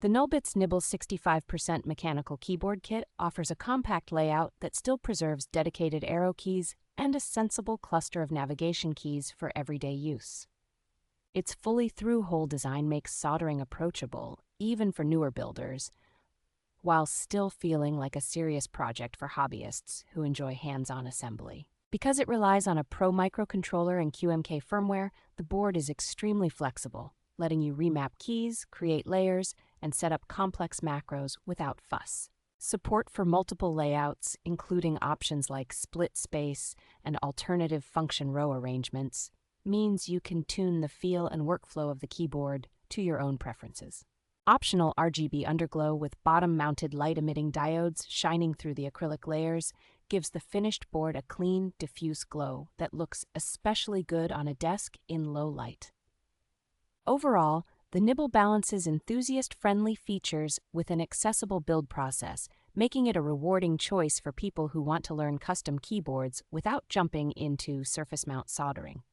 The nullbits Nibble 65% mechanical keyboard kit offers a compact layout that still preserves dedicated arrow keys and a sensible cluster of navigation keys for everyday use. Its fully through-hole design makes soldering approachable, even for newer builders, while still feeling like a serious project for hobbyists who enjoy hands-on assembly. Because it relies on a Pro microcontroller and QMK firmware, the board is extremely flexible, letting you remap keys, create layers, and set up complex macros without fuss. Support for multiple layouts, including options like split space and alternative function row arrangements, means you can tune the feel and workflow of the keyboard to your own preferences. Optional RGB underglow with bottom-mounted light-emitting diodes shining through the acrylic layers gives the finished board a clean, diffuse glow that looks especially good on a desk in low light. Overall, the Nibble balances enthusiast-friendly features with an accessible build process, making it a rewarding choice for people who want to learn custom keyboards without jumping into surface mount soldering.